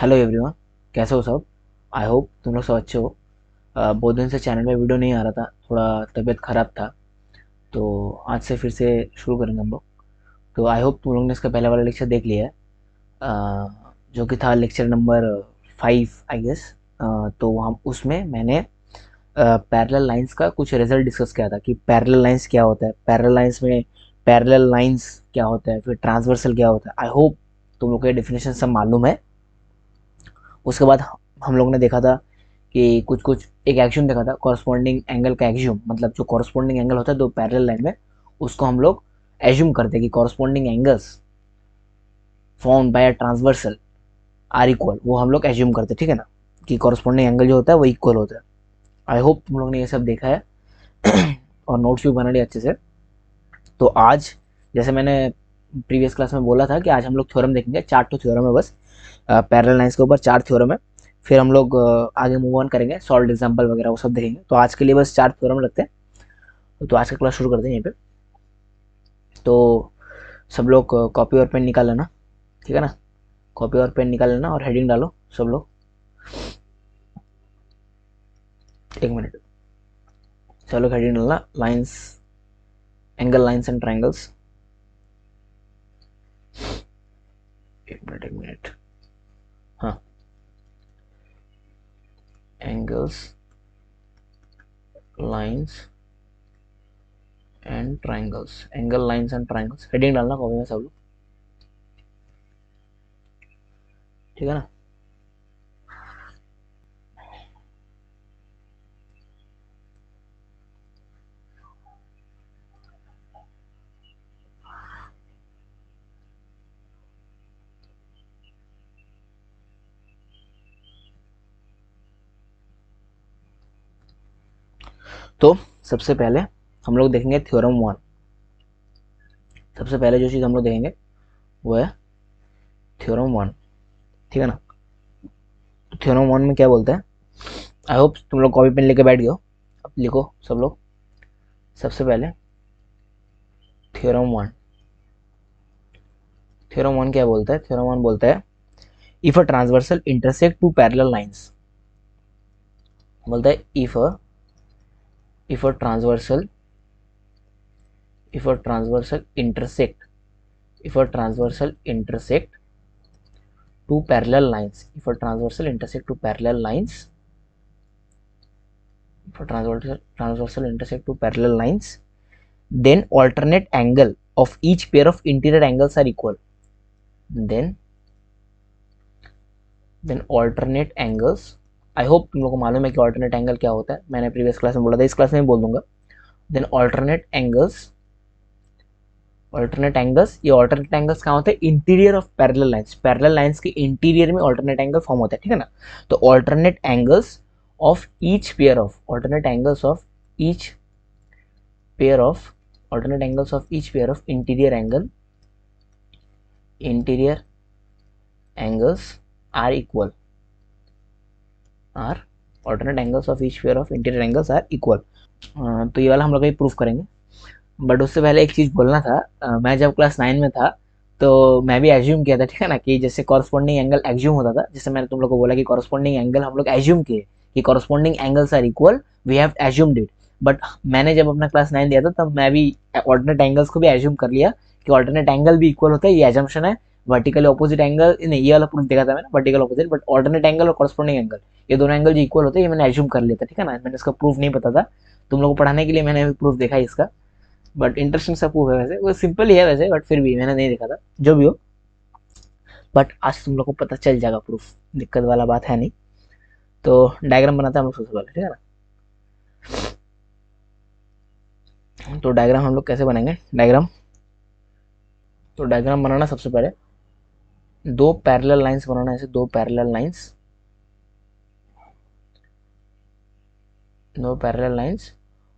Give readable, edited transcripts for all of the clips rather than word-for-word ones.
Hello everyone, कैसे हो सब। आई होप तुम लोग सब अच्छे हो। बहुत दिन से चैनल में वीडियो नहीं आ रहा था, थोड़ा तबीयत ख़राब था। तो आज से फिर से शुरू करेंगे हम लोग। तो आई होप तुम लोग ने इसका पहले वाला लेक्चर देख लिया है, जो कि था लेक्चर नंबर 5 आई गेस। तो हम उसमें मैंने पैरेलल लाइंस का कुछ रिजल्ट डिस्कस किया था कि पैरेलल लाइंस क्या होता है, पैरेलल लाइंस में पैरेलल लाइंस क्या होता है, फिर ट्रांसवर्सल क्या होता है। आई होप तुम लोग को ये डेफिनेशन सब मालूम है। उसके बाद हम लोग ने देखा था कि कुछ कुछ एक एक्सियोम देखा था, कॉरस्पॉन्डिंग एंगल का एक्सियोम। मतलब जो कॉरस्पॉन्डिंग एंगल होता है दो पैरेलल लाइन में, उसको हम लोग एज्यूम करते हैं कि corresponding angles form by transversal are equal. वो हम लोग एज्यूम करते हैं, ठीक है ना, कि कॉरस्पॉन्डिंग एंगल जो होता है वो इक्वल होता है। आई होप तुम लोग ने ये सब देखा है और नोट्स भी बना लिए अच्छे से। तो आज जैसे मैंने प्रीवियस क्लास में बोला था कि आज हम लोग थ्योरम देखेंगे, 4 तो थ्योरम है बस। पैरेलल लाइंस के ऊपर 4 थ्योरम है। फिर हम लोग आगे मूव ऑन करेंगे, सॉल्व एग्जाम्पल वगैरह वो सब देखेंगे। तो आज के लिए बस 4 थ्योरम रखते हैं। तो आज का क्लास शुरू करते हैं यहीं पे। तो सब लोग कॉपी और पेन निकाल लेना, ठीक है ना। कॉपी और पेन निकाल लेना और हेडिंग डालो सब लोग। एक मिनट, चलो हेडिंग डालना, lines, angle lines and triangles. एक मिनट, हाँ, angles, lines and triangles, angle lines and triangles. Heading डालना कॉपी में सब लोग, ठीक है ना। तो सबसे पहले हम लोग देखेंगे थ्योरम 1। सबसे पहले जो चीज़ हम लोग देखेंगे वो है थ्योरम 1, ठीक है ना। तो थ्योरम 1 में क्या बोलते हैं, आई होप तुम लोग कॉपी पेन लेके बैठ गए हो। अब लिखो सब लोग। सबसे पहले थ्योरम 1, थ्योरम 1 क्या बोलता है, थ्योरम 1 बोलता है if a transversal intersect two parallel lines. बोलता है if a transversal, if a transversal intersect, if a transversal intersect two parallel lines, if a transversal intersect two parallel lines, if a transversal intersect two parallel lines, then alternate angle of each pair of interior angles are equal. then alternate angles, I hope तुम लोग को मालूम है कि alternate angle क्या होता है। मैंने प्रीवियस क्लास में बोला था, इस क्लास में भी बोल दूंगा। then alternate angles, alternate angles, ये ऑल्टरनेट एंगल्स कहाँ होते हैं, interior of parallel lines. Parallel lines के इंटीरियर में ऑल्टरनेट एंगल फॉर्म होता है, ठीक है ना। तो alternate angles of each pair of, alternate angles of each pair of, alternate angles of each pair of interior angle, interior angles are equal, are alternate angles of each pair of interior angles are equal. तो ये वाला हम लोग proof करेंगे। But उससे पहले एक चीज़ बोलना था। मैं जब क्लास 9 में था तो मैं भी एज्यूम किया था, ठीक है ना, कि जैसे कॉरस्पॉन्डिंग एंगल एज्यूम होता था। जैसे मैंने तुम लोग को बोला कि कॉरस्पॉन्डिंग एंगल हम लोग एज्यूम किए कि corresponding angles are equal, we have assumed it. But मैंने जब अपना क्लास 9 दिया था तब मैं भी ऑल्टरनेट एंगल्स को भी एज्यूम कर लिया कि ऑल्टरनेट एंगल भी इक्वल होता है, ये एजम्पशन है। वर्टिकल ऑपोजिट एंगल नहीं, ये वाला प्रूफ देखा था मैंने, vertical opposite, but alternate angle और कॉरस्पॉन्डिंग एंगल ये दोनों एंगल जो इक्वल होते हैं, ये मैंने एज्यूम कर लिया था, ठीक है ना। मैंने इसका प्रूफ नहीं पता था, तुम लोग को पढ़ाने के लिए मैंने प्रूफ देखा है इसका। बट इंटरेस्टिंग सा प्रूफ है, वैसे वो सिंपल ही है वैसे, बट फिर भी मैंने नहीं देखा था, जो भी हो। बट आज तुम लोग को पता चल जाएगा प्रूफ, दिक्कत वाला बात है नहीं। तो डायग्राम बनाते हैं हम लोग सबसे पहले, ठीक है ना। तो डायग्राम हम लोग कैसे बनाएंगे, डायग्राम, तो डायग्राम बनाना सबसे पहले दो पैरेलल लाइंस बनाना, ऐसे दो पैरेलल लाइंस, दो पैरेलल लाइंस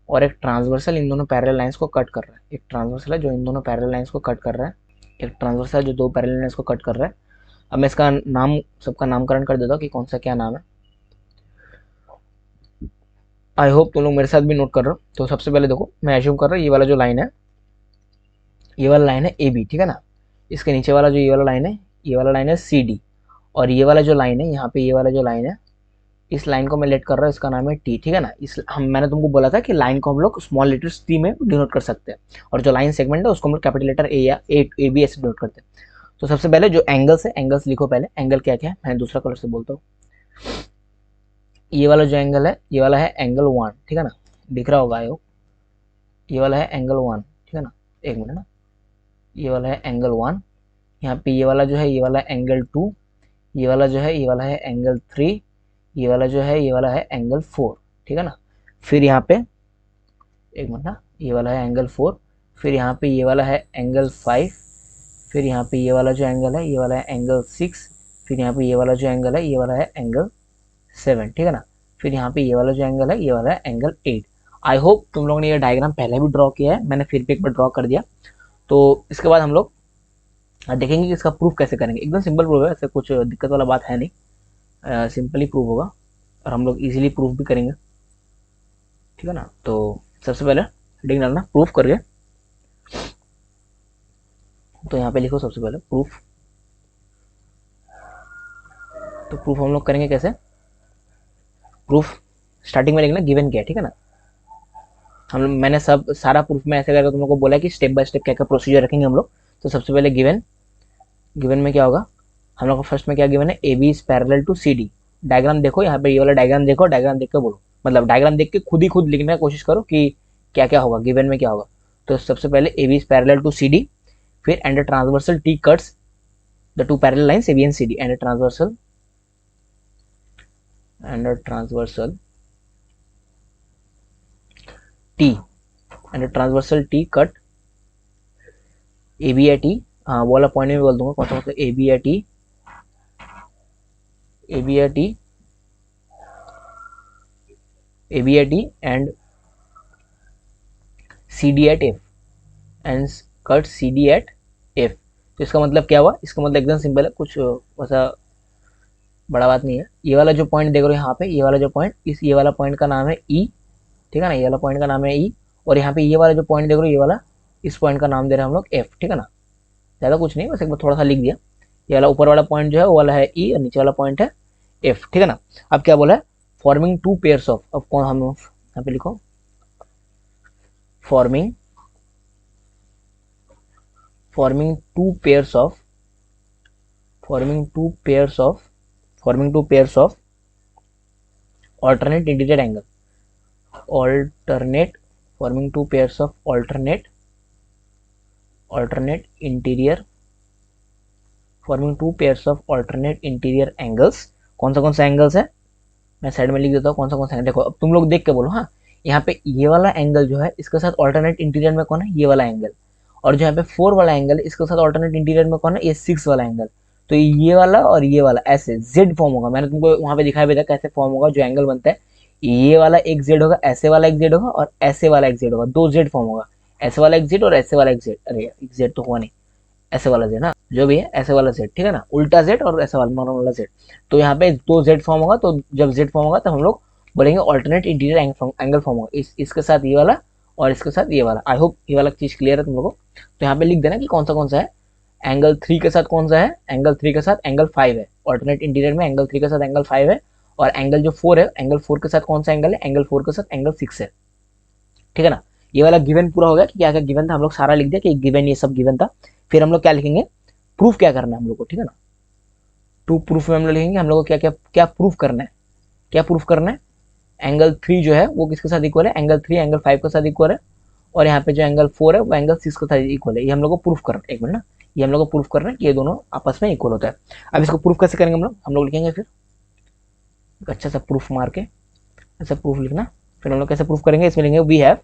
और एक ट्रांसवर्सल इन दोनों पैरेलल लाइंस को कट कर रहा है। एक ट्रांसवर्सल है जो इन दोनों पैरेलल लाइंस को कट कर रहा है, एक ट्रांसवर्सल जो दो पैरेलल लाइंस को कट कर रहा है। अब मैं इसका नाम, सबका नामकरण कर देता हूँ कि कौन सा क्या नाम है। आई होप तुम लोग मेरे साथ भी नोट कर रहे हो। तो सबसे पहले देखो, मैं एज्यूम कर रहा हूँ ये वाला जो लाइन है, ये वाला लाइन है ए बी, ठीक है ना। इसके नीचे वाला जो ये वाला लाइन है, ये वाला लाइन है सी डी। और ये वाला जो लाइन है यहाँ पे, ये वाला जो लाइन है, इस लाइन को मैं लेट कर रहा हूँ, इसका नाम है टी, ठीक है ना। इस मैंने तुमको बोला था कि लाइन को हम लोग स्मॉल लेटर्स टी में डिनोट कर सकते हैं, और जो लाइन सेगमेंट है उसको हम लोग कैपिटल लेटर ए या ए बी ऐसे डिनोट करते हैं। तो सबसे पहले जो एंगल्स है, एंगल्स लिखो पहले, एंगल क्या क्या है, मैं दूसरा कलर से बोलता हूँ। ये वाला जो एंगल है, ये वाला है एंगल 1, ठीक है ना, दिख रहा होगा आयो, ये वाला है एंगल 1, ठीक है ना। एक मिनट ना, ये वाला है एंगल 1, यहाँ पे ये वाला जो है, ये वाला एंगल 2, ये वाला जो है, ये वाला है एंगल 3, ये वाला जो है, ये वाला है एंगल 4, ठीक है ना। फिर यहाँ पे एक मिनट ना, ये वाला है एंगल 4, फिर यहाँ पे ये वाला है एंगल 5, फिर यहाँ पे ये वाला जो एंगल है, ये वाला है एंगल 6, फिर यहाँ पे ये वाला जो एंगल है, ये वाला है एंगल 7, ठीक है ना। फिर यहाँ पे ये वाला जो एंगल है, ये वाला है एंगल 8। आई होप तुम लोगों ने ये डायग्राम पहले भी ड्रॉ किया है, मैंने फिर भी एक बार ड्रॉ कर दिया। तो इसके बाद हम लोग देखेंगे कि इसका प्रूफ कैसे करेंगे। एकदम सिंपल प्रूफ है, ऐसे कुछ दिक्कत वाला बात है नहीं, सिंपली प्रूफ होगा और हम लोग इजीली प्रूफ भी करेंगे, ठीक है ना। तो सबसे पहले हेडिंग डालना प्रूफ करके, तो यहाँ पे लिखो सबसे पहले प्रूफ। तो प्रूफ हम लोग करेंगे कैसे, प्रूफ स्टार्टिंग में लिखना गिवन क्या है, ठीक है ना। मैंने सब सारा प्रूफ में ऐसे करके तुम लोग को बोला कि स्टेप बाय स्टेप क्या क्या प्रोसीजर रखेंगे हम लोग। तो सबसे पहले गिवन, गिवन में क्या होगा, हम लोग को फर्स्ट में क्या गिवन है, A B is parallel to C D. Diagram देखो यहाँ पे, ये वाला डायग्राम देखो, डायग्राम देख के बोलो, मतलब डायग्राम देख के खुद लिखने की कोशिश करो कि क्या क्या होगा, गिवन में क्या होगा। तो सबसे पहले A B is parallel to C D, फिर and transversal T cuts the two parallel lines A B and C D, and transversal T, and transversal T cut A B या टी, हाँ वो वाला पॉइंट में बोल दूंगा कौन सा, मतलब ए बी या टी, ए बी या टी, ए बी या T and C D at F, and cut C D at F. तो इसका मतलब क्या हुआ, इसका मतलब एकदम सिंपल है, कुछ वैसा बड़ा बात नहीं है। ये वाला जो पॉइंट देख रहे हो यहाँ पे, ये वाला जो पॉइंट, इस ये वाला पॉइंट का नाम है ई, ठीक है ना, ये वाला पॉइंट का नाम है ई। और यहाँ पे ये वाला जो पॉइंट देख रहे हो, ये वाला, इस पॉइंट का नाम दे रहे हैं हम लोग एफ, ठीक है ना। ज़्यादा कुछ नहीं, बस एक बार थोड़ा सा लिख दिया। ये वाला ऊपर वाला पॉइंट जो है वो वाला है ई, और नीचे वाला पॉइंट है एफ, ठीक है ना। अब क्या बोला है, फॉर्मिंग टू पेयर्स ऑफ, अब कौन, हम यहाँ पे लिखो forming forming two pairs of forming two pairs of forming two pairs of alternate interior angle, alternate forming two pairs of alternate interior, forming two pairs of alternate interior angles। कौन सा angles है, मैं side में लिख देता हूँ कौन सा। देखो अब तुम लोग देख के बोलो, हाँ यहाँ पे ये वाला एंगल जो है इसके साथ ऑल्टरनेट इंटीरियर में कौन है, ये वाला एंगल। और जो यहाँ पे 4 वाला एंगल है इसके साथ ऑल्टरनेट इंटीरियर में कौन है, ये 6 वाला एंगल। तो ये वाला और ये वाला ऐसे जेड फॉर्म होगा, मैंने तुमको वहां पे दिखाया भी था कैसे फॉर्म होगा जो एंगल बनता है। ये वाला एक जेड होगा, ऐसे वाला एक जेड होगा, और ऐसे वाला एक जेड होगा, 2 जेड फॉर्म होगा, ऐसे वाला एक जेड और ऐसे वाला एक जेड। अरे एक जेड तो हुआ नहीं, ऐसे वाला जेड ना, जो भी है ऐसे वाला जेड, ठीक है ना, उल्टा जेड और ऐसा वाला नॉर्मल वाला जेड। तो यहाँ पे 2 जेड फॉर्म होगा, तो जब जेड फॉर्म होगा तो हम लोग बोलेंगे ऑल्टरनेट इंटीरियर एंगल फॉर्म होगा, इसके साथ ये वाला और इसके साथ ये वाला। आई होप ये वाला चीज क्लियर है तुम लोगों को। तो यहाँ पे लिख देना कि कौन सा है, एंगल 3 के साथ कौन सा है, एंगल 3 के साथ एंगल 5 है, ऑल्टरनेट इंटीरियर में एंगल 3 के साथ एंगल 5 है। और एंगल जो 4 है, एंगल 4 के साथ कौन सा एंगल है, एंगल 4 के साथ एंगल 6 है, ठीक है ना। ये वाला गिवन पूरा हो गया कि क्या क्या गिवन था, हम लोग सारा लिख दिया कि गिवन, ये सब गिवन था। फिर हम लोग क्या लिखेंगे, प्रूफ क्या करना है हम लोग को, ठीक है ना। टू प्रूफ में हम लोग लिखेंगे हम लोग को क्या क्या क्या प्रूफ करना है, क्या प्रूफ करना है। एंगल 3 जो है वो किसके साथ इक्वल है, एंगल 3 एंगल 5 के साथ इक्वल है। और यहाँ पे जो एंगल 4 है वो एंगल 6 के साथ इक्वल है। ये हम लोग को प्रूफ करना है, एक मिनट ना, ये हम लोग को प्रूफ करना है कि ये दोनों आपस में इक्वल होता है। अब इसको प्रूफ कैसे करेंगे हम लोग लिखेंगे फिर अच्छा सा प्रूफ मार के, ऐसा प्रूफ लिखना। फिर हम लोग कैसे प्रूफ करेंगे, इसमें लिखेंगे we have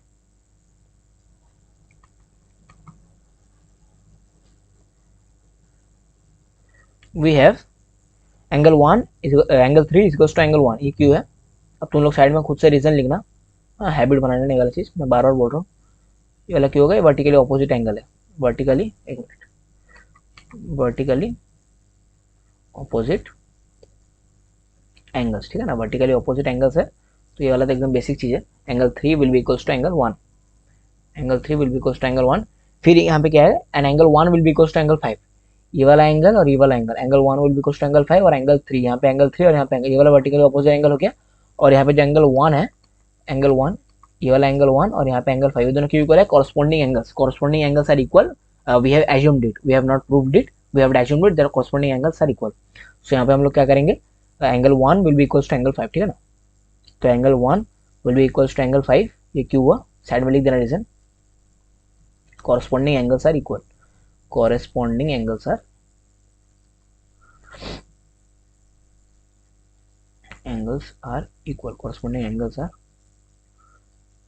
angle 1 angle 3 equals to angle 1, ये क्यों है। अब तुम लोग साइड में खुद से रीजन लिखना, हाँ हैबिट बनाने नहीं वाला चीज़, मैं बार बार बोल रहा हूँ। ये वाला क्यों होगा, ये वर्टिकली ऑपोजिट एंगल है, वर्टिकली, एक मिनट, वर्टिकली ऑपोजिट एंगल्स, ठीक है ना, वर्टिकली ऑपोजिट एंगल्स है। तो ये वाला तो एकदम बेसिक चीज़ है। Angle 3 will be equals to angle 1, angle 3 will be equals to angle 1। फिर यहाँ पे क्या है, an angle 1 will be equals to angle 5। ये वाला एंगल और ये वाला angle, angle 1 will be equal to angle 5 और एंगल 3, यहाँ पे एंगल 3 और यहाँ पे एंगल, ये वाला वर्टिकल अपोजिट एंगल हो गया। और यहाँ पे जो एंगल 1 है, एंगल 1, ये वाला एंगल 1 और यहाँ पे एंगल 5, दोनों क्यों इक्वल है? Corresponding angles are equal, we have assumed it, we have not proved it, we have assumed it that corresponding angles are equal. So यहाँ पे हम लोग क्या करेंगे, angle 1 will be equal to angle 5, ठीक है ना। तो angle 1 will be equal to angle 5, ये क्यों हुआ, साइड में लिख देना reason, corresponding angles are equal, corresponding angles are equal, corresponding angles are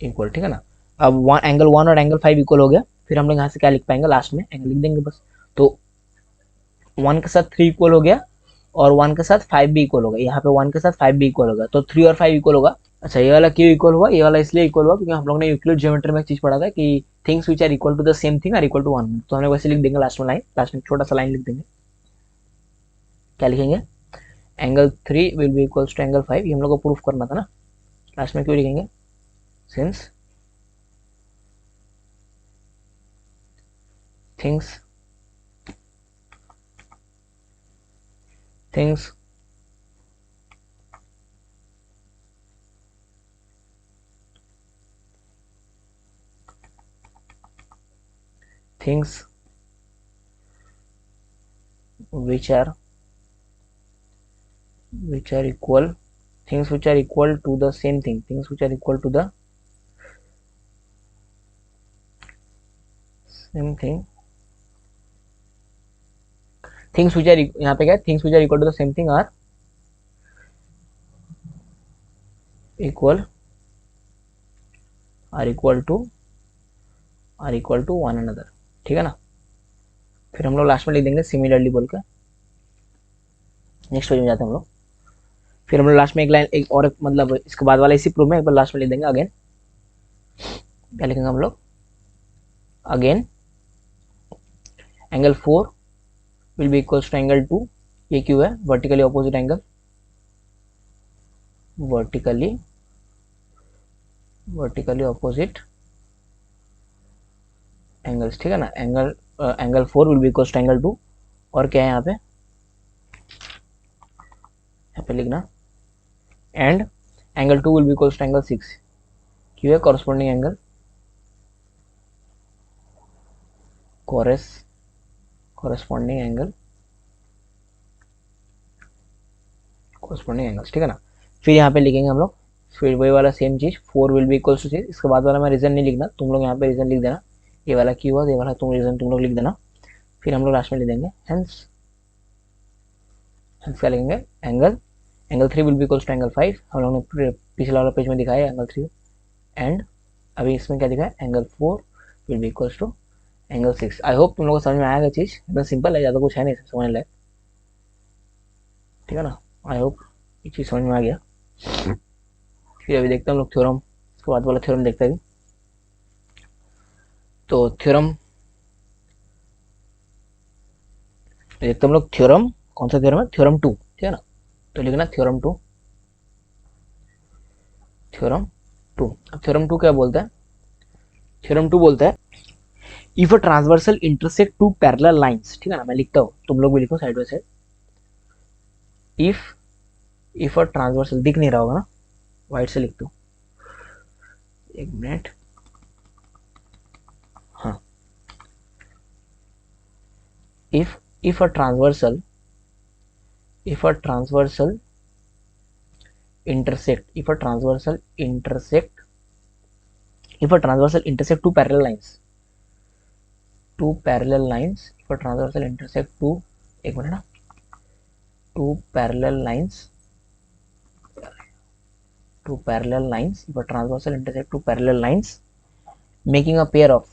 equal, ठीक है ना। अब एंगल 1 और एंगल 5 इक्वल हो गया, फिर हम लोग यहाँ से क्या लिख पाएंगे, लास्ट में एंगल लिख देंगे बस। तो 1 के साथ 3 इक्वल हो गया और 1 के साथ 5 भी इक्वल होगा, यहाँ पे 1 के साथ 5 भी इक्वल होगा, तो 3 और 5 इक्वल होगा। अच्छा, ये वाला क्यों इक्वल हुआ, ये वाला इसलिए इक्वल हुआ क्योंकि हम लोग ने यूक्लिड ज्योमेट्री में एक चीज पढ़ा था कि things which are equal to the same thing are equal to 1, तो हम लोग वैसे लिख देंगे लास्ट में लाइन, लास्ट में छोटा सा लाइन लिख देंगे। क्या लिखेंगे, angle 3 will be equals to angle 5, ये हम लोग को प्रूफ करना था ना। लास्ट में क्यों लिखेंगे, since things things things which are equal, things which are equal to the same thing, things which are equal to the same thing, things which are यहाँ पे क्या है, things which are equal to the same thing are equal to one another, ठीक है ना। फिर हम लोग लास्ट में लिख देंगे सिमिलरली बोल के। नेक्स्ट पेज में जाते हैं हम लोग, फिर हम लोग लास्ट में एक लाइन, एक और मतलब इसके बाद वाला इसी प्रूफ में एक बार लास्ट में लिख देंगे अगेन। क्या लिखेंगे हम लोग, again angle 4 will be equals to angle 2, ये क्यों है, vertically opposite angle, vertically opposite angles, ठीक है ना। Angle 4 will be equals to angle 2, और क्या है यहाँ पे लिखना, and angle 2 will be equals to angle 6, क्यों है, कॉरस्पॉन्डिंग एंगल, कॉरस्पॉन्डिंग एंगल्स, ठीक है ना। फिर यहाँ पे लिखेंगे हम लोग, फिर वही वाला सेम चीज, 4 विल बी इक्वल्स टू 6, इसके बाद वाला मैं रीजन नहीं लिखना, तुम लोग यहाँ पे रीजन लिख देना, ये वाला क्यों हुआ, ये वाला तुम रीजन तुम लोग लिख देना। फिर हम लोग लास्ट में लिख देंगे हेंस क्या लिखेंगे, angle 3 will be equals to angle 5, हम लोग ने पिछला वाला पेज में दिखाया एंगल 3, एंड अभी इसमें क्या दिखा है, angle 4 will be equals to angle 6। I hope तुम लोग को समझ में आएगा, चीज एकदम सिंपल है, ज़्यादा कुछ है नहीं समझने लायक, ठीक है ना। आई होप ये चीज़ समझ में आ गया। फिर अभी देखते हैं हम लोग थ्योरम, इसके बाद वाला थ्योरम देखते हैं। तो थ्योरम देखते हम लोग, थ्योरम कौन सा थ्योरम है, थ्योरम 2, ठीक है ना। तो लिखना थ्योरम 2, थ्योरम 2। अब थ्योरम 2 क्या बोलता है, थ्योरम 2 बोलता है if a transversal intersect two parallel lines, ठीक है ना, मैं लिखता हूँ, तुम लोग भी लिखो side by side. If a transversal, दिख नहीं रहा होगा ना, वाइट से लिखता हूँ, एक मिनट, हाँ, if a transversal intersect two parallel lines, if a transversal intersect two, एक मिनट ना, two parallel lines, if a transversal intersect two parallel lines making a pair of,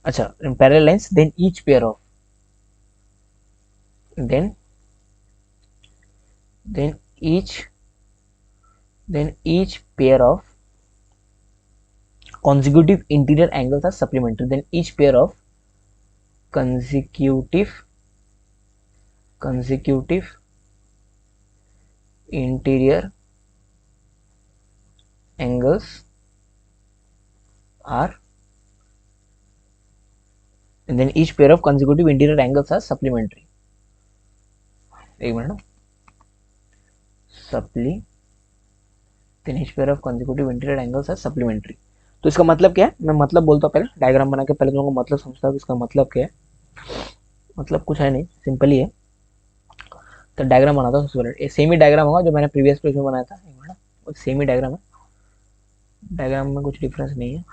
अच्छा, parallel lines, then each pair of, then each pair of consecutive interior angles are supplementary, then each pair of consecutive interior angles are and then each pair of consecutive interior angles are supplementary. एक मिनट, सप्ली then each pair of consecutive interior angles are supplementary. तो इसका मतलब क्या है, मैं मतलब बोलता हूँ, पहले डायग्राम बना के पहले तुम लोगों को मतलब समझता हूँ इसका मतलब क्या है। मतलब कुछ है नहीं, सिंपल ही है। तो डायग्राम बनाता हूँ सबसे पहले, सेम ही डायग्राम होगा जो मैंने प्रीवियस पेज में बनाया था, एक मिनट, सेम ही डायग्राम है, डायग्राम में कुछ डिफरेंस नहीं है।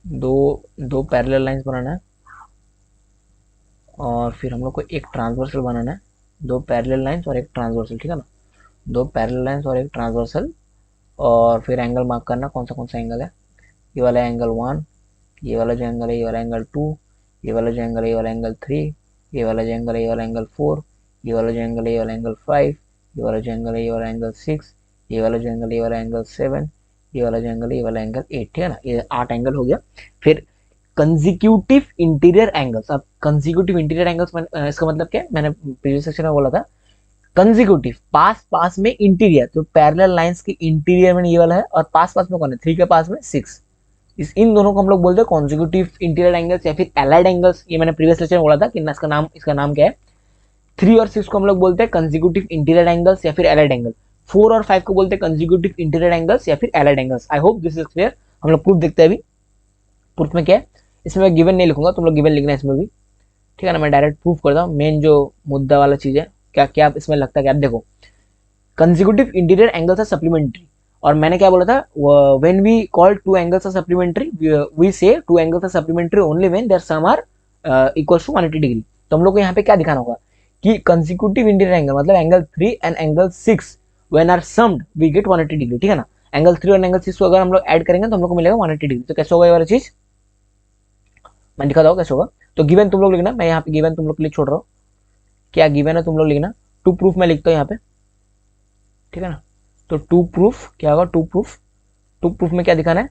दो दो पैरेलल लाइंस बनाना है और फिर हम लोग को एक ट्रांसवर्सल बनाना है। दो पैरेलल लाइंस और एक ट्रांसवर्सल, ठीक है ना, दो पैरेलल लाइंस और एक ट्रांसवर्सल। और फिर एंगल मार्क करना कौन सा एंगल है। ये वाला एंगल 1, ये वाला जो एंगल है ये वाला एंगल 2, ये वाला जो एंगल है ये वाला एंगल 3, ये वाला जो एंगल है ये वाला एंगल 4, ये वाला जो एंगल है ये वाला एंगल 5, ये वाला जो एंगल है ये वाला एंगल 6, ये वाला जो एंगल है ये वाला एंगल 7, ये वाला जो एंगल है ये वाला एंगल 8, ठीक है ना, ये 8 एंगल हो गया। फिर कंजिक्यूटिव इंटीरियर एंगल्स। अब कंजिक्यूटिव इंटीरियर एंगल्स इसका मतलब क्या है, मैंने प्रीवियस सेक्शन में बोला था, कंजिक्यूटिव पास पास में इंटीरियर, तो पैरेलल लाइंस के इंटीरियर में ये वाला है और पास पास में कौन है, 3 के पास में 6, इन दोनों को हम लोग बोलते हैं कॉन्जिक्यूटिव इंटीरियर एंगल्स या फिर एलाइड एंगल्स। ये मैंने प्रीवियस लेक्चर में बोला था कि इसका नाम क्या है। 3 और 6 को हम लोग बोलते हैं कंजिक्यूटिव इंटीरियर एंगल्स या फिर एलाइड एंगल। 4 और 5 को बोलते हैं कंजिक्यूटिव इंटीरियर एंगल्स या फिर allied angles. I hope this is clear. हम लोग प्रूफ देखते हैं अभी। प्रूफ में क्या है, इसमें मैं गिवन नहीं लिखूंगा, तुम लोग गिवन लिखना है इसमें भी, ठीक है ना। मैं डायरेक्ट प्रूफ करता हूँ, मेन जो मुद्दा वाला चीज है, क्या क्या इसमें लगता है, क्या आप देखो, consecutive interior angles are supplementary. और मैंने क्या बोला था, when we call two angles are supplementary, we say two angles are supplementary only when their sum are equals to 180 degree. तो हम लोग को यहाँ पे क्या दिखाना होगा कि कंजिक्यूटिव इंटीरियर एंगल मतलब angle 3 and angle 6 when are summed we get 180 degree, ठीक है ना। एंगल 3 और एंगल 6 को अगर हम लोग ऐड करेंगे तो हम लोग को मिलेगा 180 डिग्री। तो कैसे होगा ये वाला चीज, मैं दिखाता हूँ कैसे होगा। तो गिवन तुम लोग लिखना, मैं यहाँ पे गिवन तुम लोग के लिए छोड़ रहा हूँ, क्या गिवन है तुम लोग लिखना। टू प्रूफ मैं लिखता हूँ यहाँ पे, ठीक है ना। तो टू प्रूफ क्या होगा, टू प्रूफ में क्या दिखाना है,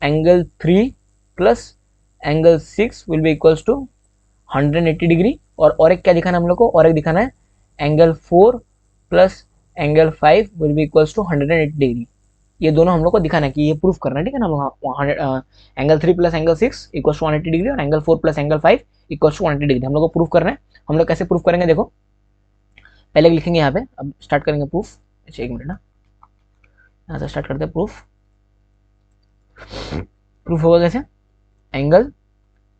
angle 3 plus angle 6 will be equals to 180 degree. और एक क्या दिखाना है हम लोग को, और एक दिखाना है angle 4 plus angle 5 will be equals to 180 degree. ये दोनों हम लोग को दिखाना है कि ये प्रूफ करना है, ठीक है ना। Angle 3 plus angle 6 equals to 180 degree और angle 4 plus angle 5 equals to 180 degree हम लोग को प्रूफ करना है। हम लोग कैसे प्रूफ करेंगे देखो, पहले लिखेंगे यहाँ पे, अब स्टार्ट करेंगे प्रूफ। अच्छा एक मिनट ना, यहाँ से स्टार्ट करते हैं प्रूफ। प्रूफ होगा कैसे, एंगल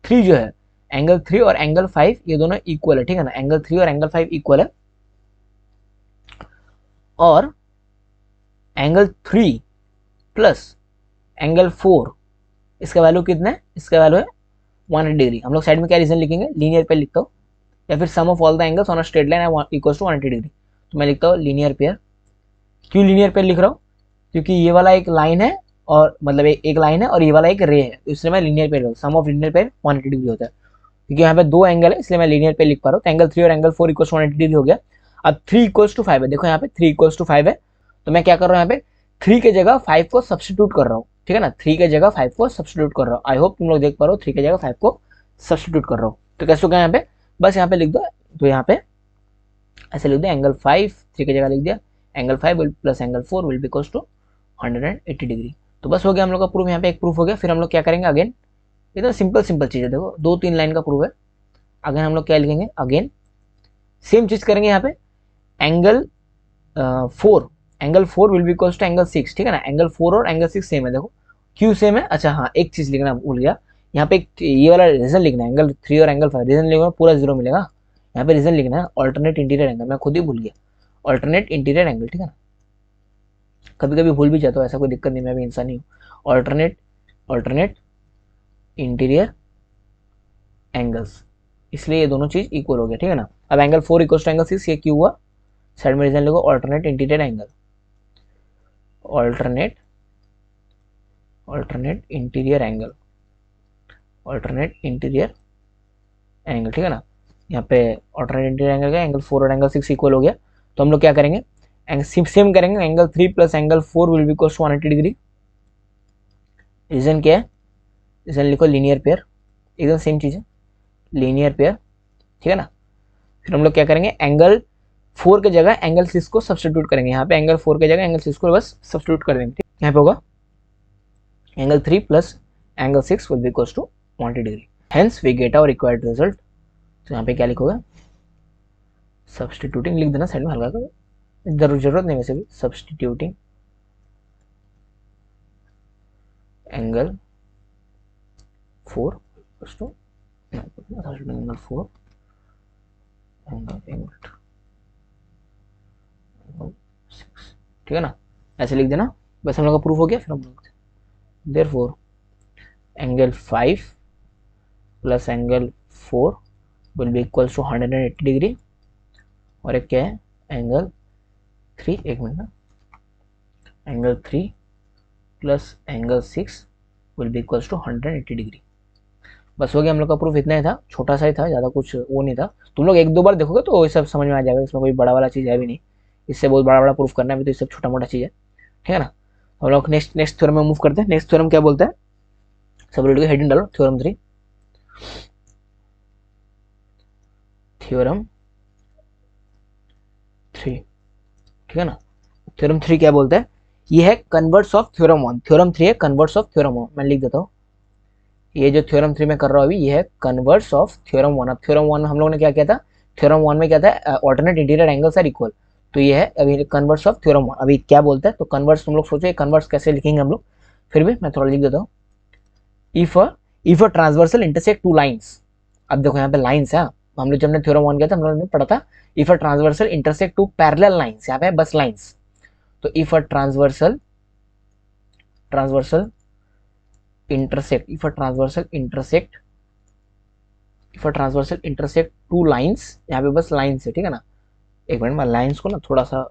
3 जो है, एंगल 3 और एंगल 5 ये दोनों इक्वल है, ठीक है ना। एंगल 3 और एंगल 5 इक्वल है और एंगल 3 प्लस एंगल 4 इसका वैल्यू कितना है, इसका वैल्यू है 180 डिग्री। हम लोग साइड में क्या रीजन लिखेंगे, लीनियर पेयर लिखता हूँ, या फिर sum of all the angles on a straight line equals to 180 degree. तो मैं लिखता हूँ लीनियर पेयर। क्यों लीनियर पेयर लिख रहा हूँ, क्योंकि ये वाला एक लाइन है और मतलब एक लाइन है और ये वाला एक रे है, तो इसलिए मैं linear pair, sum of linear pair 180 degree होता है। क्योंकि यहाँ पे दो एंगल है इसलिए मैं लीनियर पेयर लिख पा रहा हूँ। तो एंगल 3 और एंगल 4 इक्वल्स टू 180 डिग्री हो गया। अब 3 इक्वल्स टू 5 है, देखो यहाँ पे 3 इक्वल्स टू 5 है, तो मैं क्या कर रहा हूँ, यहाँ पे 3 के जगह 5 को सब्सटीट्यूट कर रहा हूँ, ठीक है ना। 3 के जगह 5 को सब्सटीट्यूट कर रहा हूँ। आई होप तुम लोग देख पा रहे हो, 3 के जगह 5 को सब्सटीट्यूट कर रहा हूँ। तो कैसे होगा यहाँ पे, बस यहाँ पे लिख दो, तो यहाँ पे ऐसे लिख दो एंगल 5 3 की जगह लिख दिया, angle 5 plus angle 4 will be equals to 180 degree. तो बस हो गया हम लोग का प्रूफ, यहाँ पे एक प्रूफ हो गया। फिर हम लोग क्या करेंगे अगेन, ये तो सिंपल चीज है, देखो 2-3 लाइन का प्रूफ है। अगेन हम लोग क्या लिखेंगे, अगेन सेम चीज करेंगे यहाँ पे, angle 4, angle 4 will be equals to angle 6, ठीक है ना। एंगल 4 और एंगल 6 सेम है, देखो क्यों सेम है। अच्छा हाँ, एक चीज लिखना भूल गया, यहाँ पे ये वाला रीजन लिखना है, एंगल 3 और एंगल 5 रीजन लिखना पूरा 0 मिलेगा। यहाँ पे रीजन लिखना है ऑल्टरनेट इंटीरियर एंगल, मैं खुद ही भूल गया, ऑल्टरनेट इंटीरियर एंगल, ठीक है ना। कभी कभी भूल भी जाता हूँ, ऐसा कोई दिक्कत नहीं, मैं भी इंसान ही हूँ। ऑल्टरनेट इंटीरियर एंगल्स, इसलिए ये दोनों चीज इक्वल हो गया, ठीक है ना। अब एंगल 4 इक्वल टू एंगल 6, ये क्यों हुआ, साइड में रीजन लिखो alternate interior angle, alternate interior angle, alternate interior angle, ठीक है ना। यहाँ पे ऑल्टरनेट इंटीरियर एंगल का एंगल 4 और एंगल 6 इक्वल हो गया। तो हम लोग क्या करेंगे, सेम करेंगे, angle 3 plus angle 4 will be equal to 180 degree. Reason क्या है, रीजन लिखो लीनियर पेयर, एकदम सेम चीज है, लीनियर पेयर, ठीक है ना। फिर हम लोग क्या करेंगे, एंगल 4 के जगह एंगल 6 को सब्सटीट्यूट करेंगे, यहाँ पे एंगल 4 के जगह एंगल 6 को बस सब्सटीट्यूट कर देंगे, यहाँ पे होगा angle 3 plus angle 6 will be equal to 180 degree. Hence we get our required result. तो यहाँ पे क्या लिखोगे, सब्सटीट्यूटिंग लिख देना साइड में हल्का कर, जरूरत नहीं वैसे भी, substituting angle 4 to angle 4 angle 6, ठीक है ना, ऐसे लिख देना। बस हम लोग का प्रूफ हो गया। फिर हम लोग therefore angle 5 plus angle 4 will be equals to 180 degree, और एक क्या है एंगल 3, एक मिनट ना, angle 3 plus angle 6 will be equals to 180 degree. बस हो गया हम लोग का प्रूफ। इतना ही था, छोटा सा ही था, ज़्यादा कुछ वो नहीं था। तुम लोग एक दो बार देखोगे तो ये सब समझ में आ जाएगा, इसमें कोई बड़ा वाला चीज़ है भी नहीं, इससे बहुत बड़ा बड़ा प्रूफ करना है भी, तो ये सब छोटा मोटा चीज़ है, ठीक है ना। हम लोग नेक्स्ट थ्योरम में मूव करते हैं। नेक्स्ट थ्योरम क्या बोलता है, सब लोग हेडिंग डालो, थ्योरम 3। थ्योरम 3, ठीक है ना। थ्योरम 3 क्या बोलता है, ये है कन्वर्ट्स ऑफ थ्योरम 1। थ्योरम 3 है कन्वर्ट्स ऑफ थ्योरम 1। मैं लिख देता हूँ, ये जो थ्योरम 3 में कर रहा हूँ अभी, ये है कन्वर्ट्स ऑफ थ्योरम 1। अब थ्योरम 1 में हम लोगों ने क्या किया था, थ्योरम 1 में क्या था, alternate interior angles are equal. तो ये है अभी कन्वर्ट्स ऑफ थ्योरम 1। अभी क्या बोलता है, तो कन्वर्ट्स तुम लोग सोचो कन्वर्ट्स कैसे लिखेंगे हम लोग, फिर भी मैं थोड़ा लिख देता हूँ। If a transversal intersect two lines, अब देखो यहाँ पे लाइन्स है, हम लोग जब ने थ्योरम 1 किया था हम लोगों ने पढ़ा था if a transversal intersect two parallel lines, यहाँ पे बस लाइन्स। तो if a transversal intersect, if a transversal intersect two lines, यहाँ पे बस लाइन्स है, ठीक है ना। एक मिनट मैं लाइन्स को ना थोड़ा सा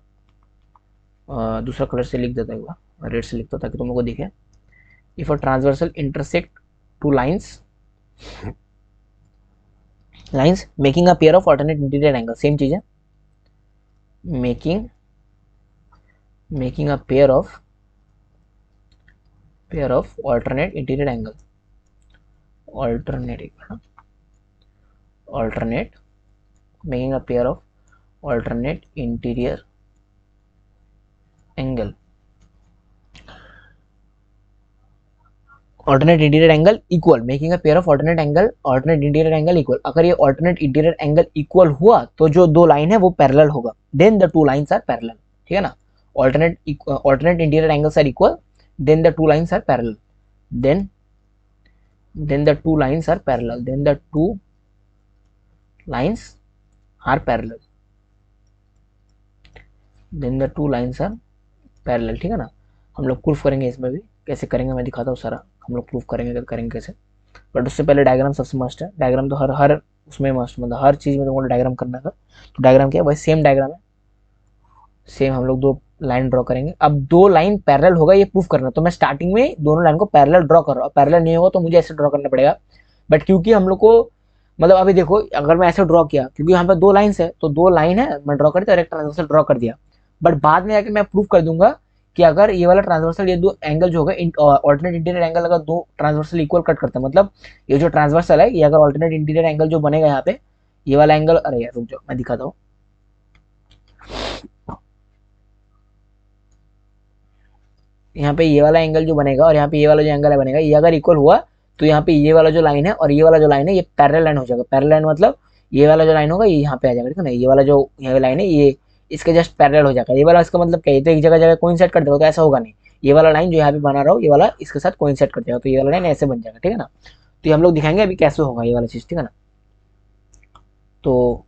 दूसरा कलर से लिख देता हूँ, एक बार रेड से लिखता हूँ ताकि तुम लोग को दिखे। If a transversal intersect two lines making a pair of alternate interior angle, same चीज है, making a pair of alternate interior angle, alternate making a pair of alternate interior angle, alternate interior angle equal, making a pair of alternate interior angle equal। अगर ये alternate interior angle equal हुआ तो जो दो line है वो parallel होगा, then the two lines are parallel, ठीक है ना। alternate interior angles are equal, then the two lines are parallel, then the two lines are parallel, then the two lines are parallel, then the two lines are parallel, ठीक है ना। हम लोग proof करेंगे, इसमें भी कैसे करेंगे मैं दिखाता हूँ सारा, हम लोग प्रूफ करेंगे कैसे। बट उससे पहले डायग्राम सबसे मस्ट है, डायग्राम तो हर उसमें मस्ट, मतलब हर चीज़ में तुमको डायग्राम करना था। तो डायग्राम क्या है, वही सेम डायग्राम है, सेम हम लोग दो लाइन ड्रॉ करेंगे। अब दो लाइन पैरेलल होगा ये प्रूफ करना, तो मैं स्टार्टिंग में दोनों लाइन को पैरेलल ड्रॉ कर रहा हूँ, पैरेलल नहीं होगा तो मुझे ऐसे ड्रॉ करना पड़ेगा। बट क्योंकि हम लोग को मतलब अभी देखो अगर मैं ऐसे ड्रॉ किया, क्योंकि यहाँ पे दो लाइन है तो दो लाइन है, मैं ड्रॉ कर दिया और एक ट्रांसवर्सल ड्रॉ कर दिया। बट बाद में जाके मैं प्रूफ कर दूंगा कि अगर ये वाला ट्रांसवर्सल, ये दो एंगल जो होगा ऑल्टरनेट इंटीरियर एंगल, अगर दो ट्रांसवर्सल इक्वल कट करते हैं, मतलब ये जो ट्रांसवर्सल है ये अगर ऑल्टरनेट इंटीरियर एंगल जो बनेगा यहाँ पे, ये वाला एंगल, अरे यार रुक जाओ मैं दिखाता हूँ। यहाँ पे ये वाला एंगल जो बनेगा और यहाँ पे ये वाला जो एंगल है बनेगा, ये अगर इक्वल हुआ तो यहाँ पे ये वाला जो लाइन है और ये वाला जो लाइन है ये पैरेलल लाइन हो जाएगा। पैरेलल लाइन मतलब ये वाला जो लाइन होगा ये यहाँ पे आ जाएगा, ठीक है ना। ये वाला जो यहाँ लाइन है ये इसके जस्ट पैरेलल हो जाएगा। ये वाला इसका मतलब क्या है, तो एक जगह जगह कोइंसाइड कर देगा, तो ऐसा होगा नहीं। ये वाला लाइन जो यहाँ पे बना रहा हो ये वाला इसके साथ कोइंसाइड कर जाएगा, तो ये वाला लाइन ऐसे बन जाएगा, ठीक है ना। तो ये हम लोग दिखाएंगे अभी कैसे होगा ये वाला चीज़, ठीक है ना। तो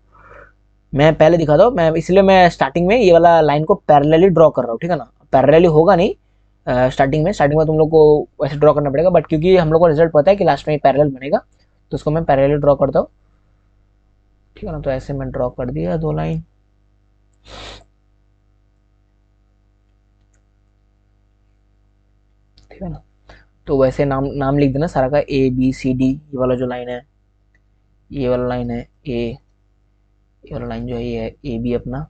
मैं पहले दिखाता हूँ, मैं इसलिए मैं स्टार्टिंग में ये वाला लाइन को पैरेलली ड्रॉ कर रहा हूँ, ठीक है ना। पैरेलली होगा नहीं स्टार्टिंग में तुम लोग को वैसे ड्रॉ करना पड़ेगा, बट क्योंकि हम लोग को रिजल्ट पता है कि लास्ट में ये पैरेलल बनेगा तो उसको मैं पैरेलली ड्रॉ करता हूँ, ठीक है ना। तो ऐसे मैं ड्रॉ कर दिया दो लाइन, ठीक है ना। तो वैसे नाम लिख देना सारा का, ए बी सी डी। ये वाला जो लाइन है ये वाला लाइन है ए, ये वाला लाइन जो है ये है ए बी अपना,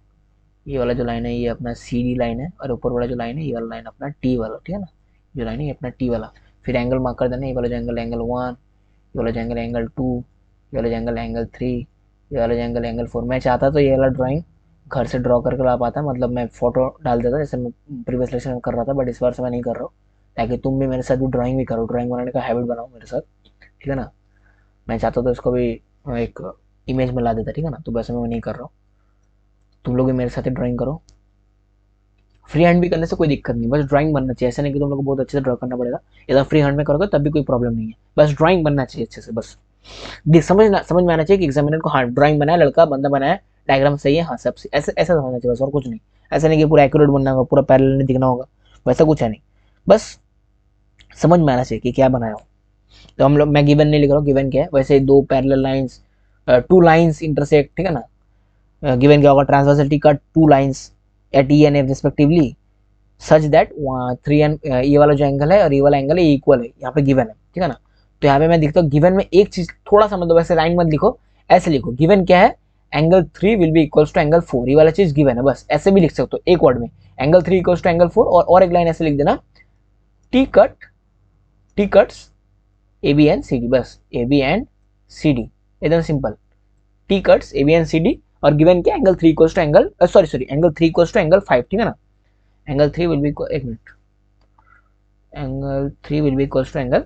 ये वाला जो लाइन है ये अपना सी डी लाइन है, और ऊपर वाला जो लाइन है ये वाला लाइन अपना टी वाला, ठीक है ना। जो लाइन है ये अपना टी वाला। फिर एंगल मार्क कर देना, ये वाला जो एंगल 1, ये वाला जो एंगल 2, ये वाला जो एंगल 3, ये वाला जो एंगल 4। मैं चाहता तो ये वाला ड्राइंग घर से ड्रॉ करके ला पाता, मतलब मैं फोटो डाल देता जैसे मैं प्रीवियस लेक्चर में कर रहा था, बट इस बार से मैं नहीं कर रहा हूँ ताकि तुम भी मेरे साथ भी ड्राइंग भी करो, ड्राइंग बनाने का हैबिट बनाओ मेरे साथ, ठीक है ना। मैं चाहता तो इसको भी एक इमेज में ला देता, ठीक है ना, तो वैसे मैं नहीं कर रहा हूँ। तुम लोग भी मेरे साथ ड्राइंग करो, फ्री हैंड भी करने से कोई दिक्कत नहीं, बस ड्राइंग बनना चाहिए। ऐसा नहीं कि तुम लोग को बहुत अच्छे से ड्रॉ करना पड़ेगा, या फ्री हैंड में करोगे तब भी कोई प्रॉब्लम नहीं है, बस ड्राइंग बनना चाहिए अच्छे से। बस समझ में आना चाहिए कि एग्जामिनर को हाँ ड्राइंग बनाया, लड़का बंदा बनाया, डायग्राम सही है, हाँ सब ऐसे ऐसा होना चाहिए बस, और कुछ नहीं। ऐसा नहीं कि पूरा एक्यूरेट बनना होगा, पूरा पैरेलल नहीं दिखना होगा, वैसा कुछ है नहीं। बस समझ में आना चाहिए कि क्या बनाया हो। तो हम लोग, मैं गिवन नहीं लिख रहा हूँ, गिवन क्या है, वैसे दो parallel lines, two lines intersect, ठीक है ना। गिवन क्या होगा, transversal T cut two lines at E and F respectively such that 3 and ये वाला जो एंगल है और ये वाला एंगल है इक्वल है, यहाँ पे गिवन है, ठीक है ना। तो यहाँ पे मैं दिखता हूँ गिवन में एक चीज थोड़ा सा, मतलब ऐसे लाइन मत लिखो, ऐसे लिखो, गिवन क्या है, angle 3 will be equals to angle 4, ये वाला चीज गिवन है, बस ऐसे भी लिख सकते हो एक वर्ड में, एंगल 3 इक्वल्स टू एंगल 4, और एक लाइन ऐसे लिख देना, T cuts A B and C D, बस A B and C D, एकदम simple, T cuts A B and C D, और गिवन क्या, angle 3 equals to angle sorry angle 3 equals to angle 5, ठीक है ना। एंगल 3 विल बी, एक मिनट, angle 3 will be equals to angle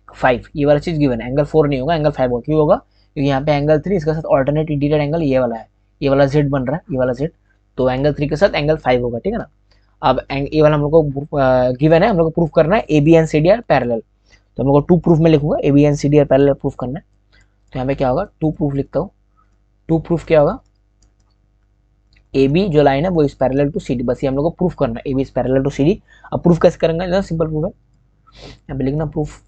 5, ये वाला चीज गिवन है, एंगल 4 नहीं होगा, एंगल 5 होगा। क्यों होगा, क्योंकि यहाँ पे एंगल 3 इसके साथ ऑल्टरनेट इंटीरियर एंगल ये वाला है, ये वाला जेड बन रहा है, ये वाला जेड, तो एंगल 3 के साथ एंगल 5 होगा, ठीक है ना। अब ये वाला हम लोग को गिवन है, हम लोग को प्रूफ करना है A B and C D are parallel, तो हम लोग को टू प्रूफ में लिखूंगा, A B and C D are parallel proof करना है। तो यहाँ पे क्या होगा, टू प्रूफ लिखता हूँ, टू प्रूफ क्या होगा, ए बी जो लाइन है वो इस पैरेलल टू सी डी, बस ये हम लोग को प्रूफ करना है, A B is parallel to C D. अब प्रूफ कैसे करेंगे, सिंपल प्रूफ है, यहाँ पे लिखना प्रूफ।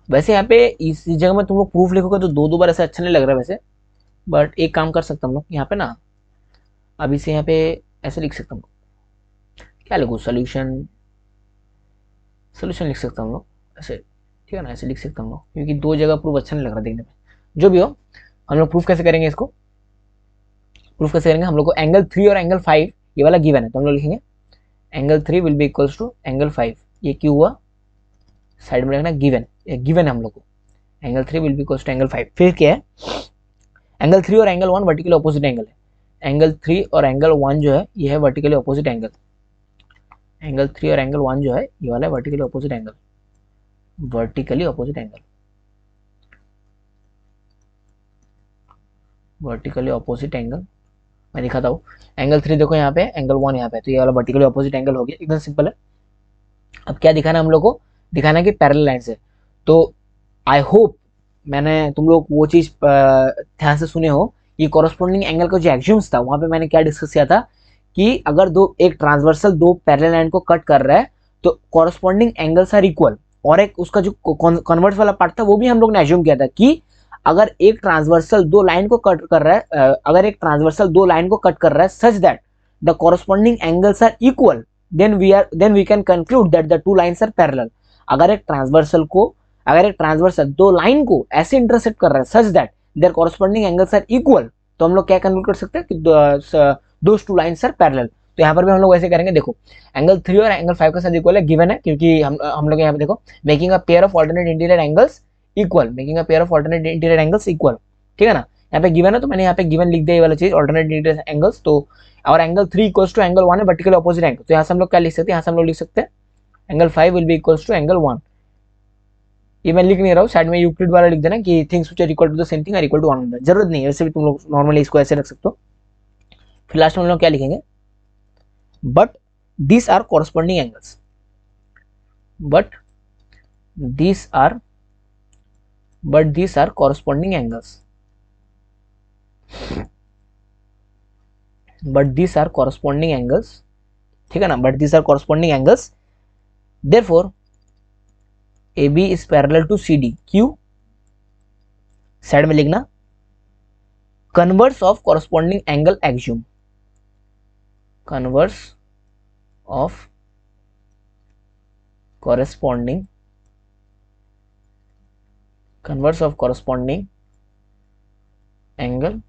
वैसे यहाँ पे इस जगह में तुम लोग प्रूफ लिखोगे तो दो दो बार ऐसा अच्छा नहीं लग रहा है वैसे, बट एक काम कर सकता हम लोग यहाँ पे ना, अभी से यहाँ पे ऐसे लिख सकता हूँ, क्या लिखूँ, सोल्यूशन, सोल्यूशन लिख सकता हम लोग ऐसे, ठीक है ना, ऐसे लिख सकता हम लोग, क्योंकि दो जगह प्रूफ अच्छा नहीं लग रहा देखने में। जो भी हो, हम लोग प्रूफ कैसे करेंगे इसको, प्रूफ कैसे करेंगे, हम लोग को एंगल 3 और एंगल 5 ये वाला गिवन है, तो हम लोग लिखेंगे angle 3 will be equals to angle 5, ये क्यों हुआ, साइड में रखना गिवन, ये गिवन है हम लोग को, angle 3 will be equals to angle 5। फिर क्या है, एंगल 3 और एंगल 1 वर्टिकली ऑपोजिट एंगल है, एंगल 3 और एंगल 1 जो है ये है वर्टिकली ऑपोजिट एंगल, एंगल 3 और एंगल 1 जो है ये वाला है vertically opposite angle, vertically opposite angle, vertically opposite angle मैं दिखाता हूँ। एंगल 3 देखो यहाँ पे, एंगल 1 यहाँ पे, तो ये वाला वर्टिकली ऑपोजिट एंगल हो गया, एकदम सिंपल है। अब क्या दिखाना है हम लोग को, दिखाना है कि पैरेलल लाइन से। तो आई होप मैंने तुम लोग वो चीज ध्यान से सुने हो, ये कॉरस्पॉन्डिंग एंगल का जो एक्सियम्स था वहां पे मैंने क्या डिस्कस किया था, कि अगर दो एक ट्रांसवर्सल दो पैरेलल लाइन को कट कर रहा है तो कॉरस्पॉन्डिंग एंगल्स आर इक्वल, और एक उसका जो कन्वर्स वाला पार्ट था वो भी हम लोग ने एज्यूम किया था कि अगर एक ट्रांसवर्सल दो लाइन को कट कर रहा है, अगर एक ट्रांसवर्सल दो लाइन को कट कर रहा है such that the corresponding angles are equal, then we can conclude that the two lines are parallel. अगर एक ट्रांसवर्सल दो लाइन को ऐसे इंटरसेक्ट कर रहा है such that their corresponding angles are equal, तो हम लोग क्या कंक्लूड कर सकते हैं कि those two lines are parallel. तो यहाँ पर भी हम लोग ऐसे करेंगे, देखो एंगल 3 और एंगल 5 के साथ इक्वल है, गिवन है, क्योंकि हम लोग यहाँ पे देखो making a pair of alternate interior angles equal, making a pair of alternate interior angles equal, ठीक है ना। यहाँ पे गिवन है तो मैंने यहाँ पे गिवन लिख दिया ये वाला चीज, ऑल्टरनेट इंटीरियर एंगल्स। तो और एंगल 3 इक्वल्स टू एंगल 1 है वर्टिकल ऑपोजिट एंगल, तो यहाँ से हम लोग क्या लिख सकते हैं, यहाँ से हम लोग लिख सकते हैं angle 5 will be equals to angle 1। ये मैं लिख नहीं रहा हूँ, साइड में यूक्लिड वाला लिख देना कि things which are equal to the same thing are equal to one another, जरूरत नहीं है, वैसे भी तुम लोग नॉर्मली इसको ऐसे रख सकते हो। फिर लास्ट में हम लोग क्या लिखेंगे, but these are corresponding angles, but these are corresponding angles, but these are corresponding angles, ठीक है ना, but these are corresponding angles, therefore AB is parallel to CD, क्यों, साइड में लिखना converse of corresponding angle axiom, converse of corresponding angle